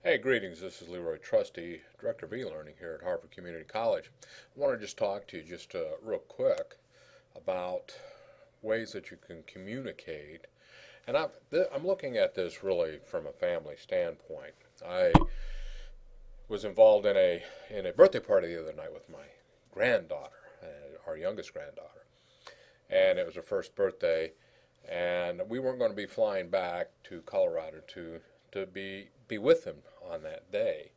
Hey, greetings. This is Leroy Trusty, Director of E-Learning here at Harvard Community College. I want to just talk to you just real quick about ways that you can communicate. And I'm looking at this really from a family standpoint. I was involved in a birthday party the other night with my granddaughter, our youngest granddaughter, and it was her first birthday, and we weren't going to be flying back to Colorado to be with him on that day.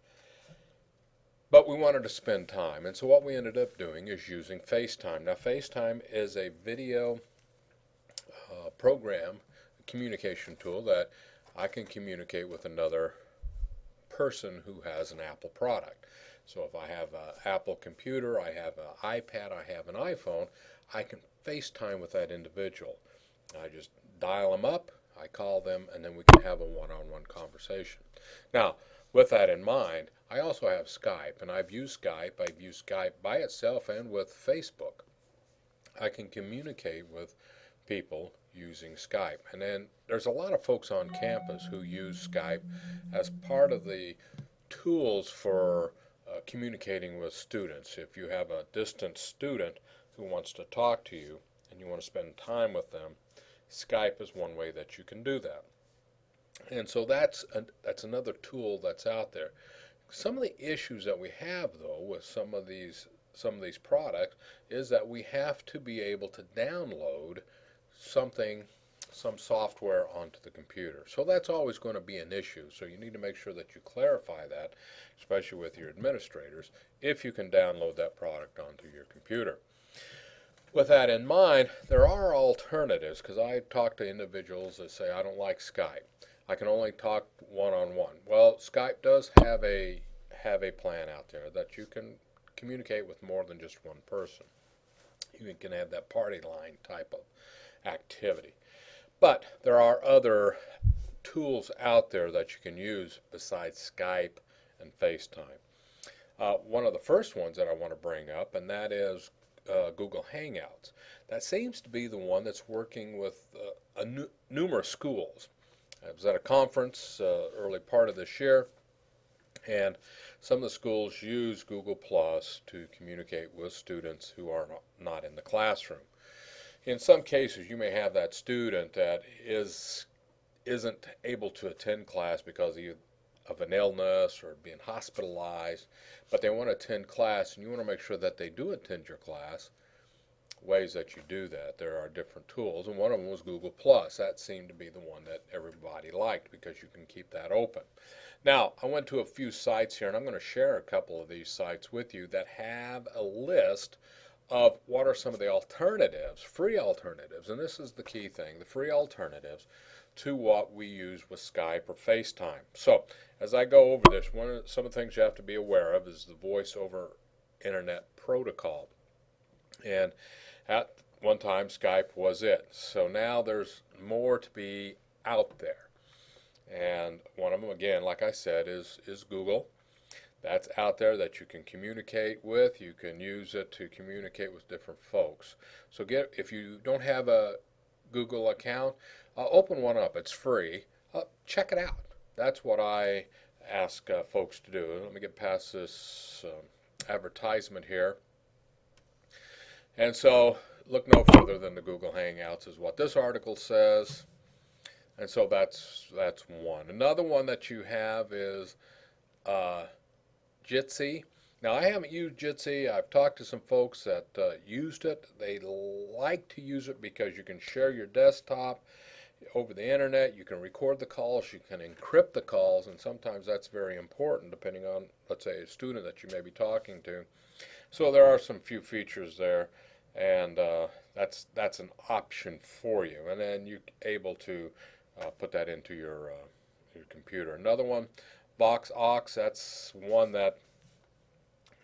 But we wanted to spend time, and so what we ended up doing is using FaceTime. Now, FaceTime is a video program, a communication tool that I can communicate with another person who has an Apple product. So if I have an Apple computer, I have an iPad, I have an iPhone, I can FaceTime with that individual. I just dial them up, I call them, and then we can have a one-on-one conversation. Now, with that in mind, I also have Skype, and I've used Skype by itself and with Facebook. I can communicate with people using Skype. And then there's a lot of folks on campus who use Skype as part of the tools for communicating with students. If you have a distant student who wants to talk to you and you want to spend time with them, Skype is one way that you can do that. And so that's another tool that's out there. Some of the issues that we have, though, with some of these products is that we have to be able to download some software onto the computer. So that's always going to be an issue. So you need to make sure that you clarify that, especially with your administrators, if you can download that product onto your computer. With that in mind, there are alternatives, because I talk to individuals that say, I don't like Skype. I can only talk one-on-one. Well, Skype does have a plan out there that you can communicate with more than just one person. You can have that party line type of activity. But there are other tools out there that you can use besides Skype and FaceTime. One of the first ones that I want to bring up, and that is Google Hangouts. That seems to be the one that's working with numerous schools. I was at a conference early part of this year, and some of the schools use Google Plus to communicate with students who are not in the classroom. In some cases, you may have that student that isn't able to attend class because of an illness or being hospitalized, but they want to attend class, and you want to make sure that they do attend your class. Ways that you do that, there are different tools, and one of them was Google Plus. That seemed to be the one that everybody liked because you can keep that open. Now, I went to a few sites here, and I'm going to share a couple of these sites with you that have a list of what are some of the alternatives, free alternatives, and this is the key thing, the free alternatives to what we use with Skype or FaceTime. So, as I go over this, some of the things you have to be aware of is the voice over internet protocol. And at one time, Skype was it. So now there's more to be out there. And one of them, again, like I said, is Google. That's out there that you can communicate with. You can use it to communicate with different folks. So if you don't have a Google account, open one up. It's free. Check it out. That's what I ask folks to do. Let me get past this advertisement here. And so look no further than the Google Hangouts is what this article says. And so that's one. Another one that you have is Jitsi. Now, I haven't used Jitsi. I've talked to some folks that used it. They like to use it because you can share your desktop over the internet. You can record the calls. You can encrypt the calls, and sometimes that's very important depending on, let's say, a student that you may be talking to. So there are some few features there, and that's an option for you. And then you're able to put that into your computer. Another one, VoxAux. That's one that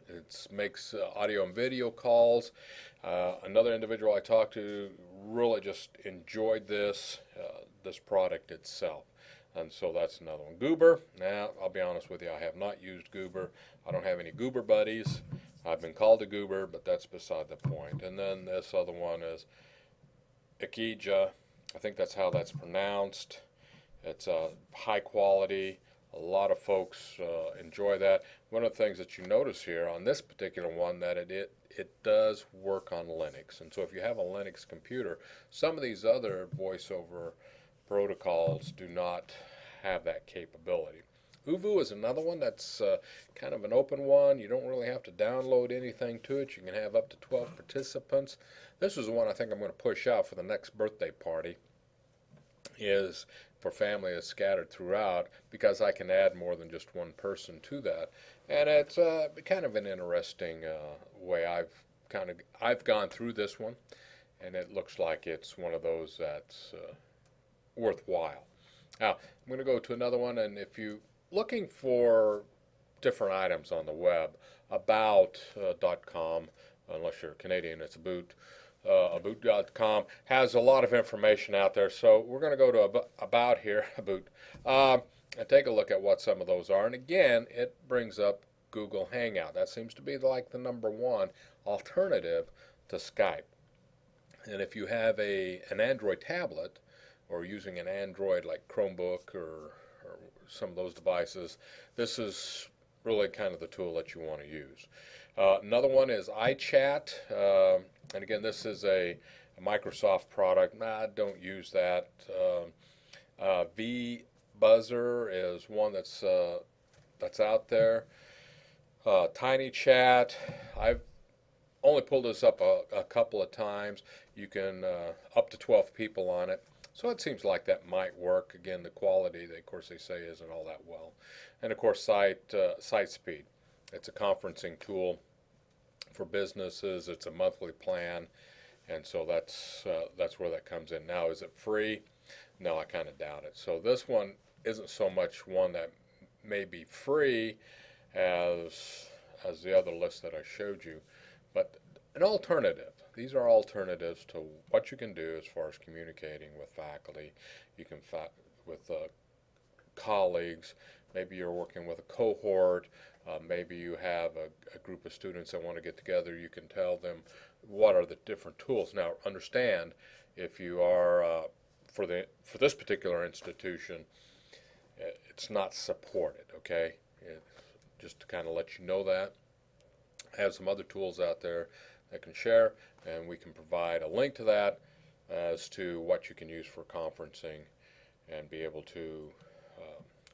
it makes audio and video calls. Another individual I talked to really just enjoyed this product itself. And so that's another one. Goober. Now, I'll be honest with you, I have not used Goober. I don't have any Goober buddies. I've been called a Goober, but that's beside the point. And then this other one is Ikija. I think that's how that's pronounced. It's high quality, a lot of folks enjoy that. One of the things that you notice here on this particular one that it does work on Linux. And so if you have a Linux computer, some of these other voice over protocols do not have that capability. Uvu is another one that's kind of an open one. You don't really have to download anything to it. You can have up to 12 participants. This is the one I think I'm going to push out for the next birthday party, is for family that's scattered throughout, because I can add more than just one person to that. And it's kind of an interesting way. I've gone through this one, and it looks like it's one of those that's worthwhile. Now, I'm going to go to another one, and if you looking for different items on the web, about.com, unless you're Canadian, it's about.com, has a lot of information out there. So we're going to go to about here, and take a look at what some of those are. And again, it brings up Google Hangout. That seems to be like the #1 alternative to Skype. And if you have an Android tablet, or using an Android like Chromebook or some of those devices, this is really kind of the tool that you want to use. Another one is iChat, and again, this is a Microsoft product. Nah, don't use that. VBuzzer is one that's out there. TinyChat, I've only pulled this up a couple of times. You can up to 12 people on it. So it seems like that might work. Again, the quality, of course, they say isn't all that well. And of course, SiteSpeed. It's a conferencing tool for businesses. It's a monthly plan, and so that's where that comes in. Now, is it free? No, I kind of doubt it. So this one isn't so much one that may be free as the other list that I showed you, but an alternative. These are alternatives to what you can do as far as communicating with faculty. You can with colleagues. Maybe you're working with a cohort. Maybe you have a group of students that want to get together. You can tell them what are the different tools. Now, understand, if you are for this particular institution, it's not supported. Okay, just to kind of let you know that. I have some other tools out there that can share, and we can provide a link to that as to what you can use for conferencing and be able to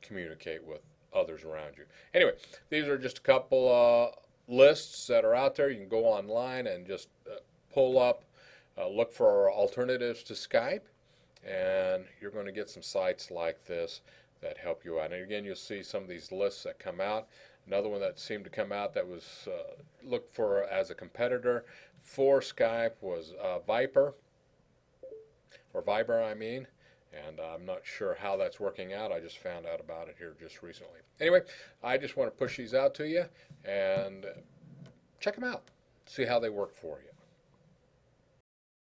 communicate with others around you. Anyway, these are just a couple lists that are out there. You can go online and just pull up, look for alternatives to Skype, and you're going to get some sites like this that help you out. And again, you'll see some of these lists that come out. Another one that seemed to come out that was looked for as a competitor for Skype was Viber, I mean, and I'm not sure how that's working out. I just found out about it here just recently. Anyway, I just want to push these out to you and check them out, see how they work for you.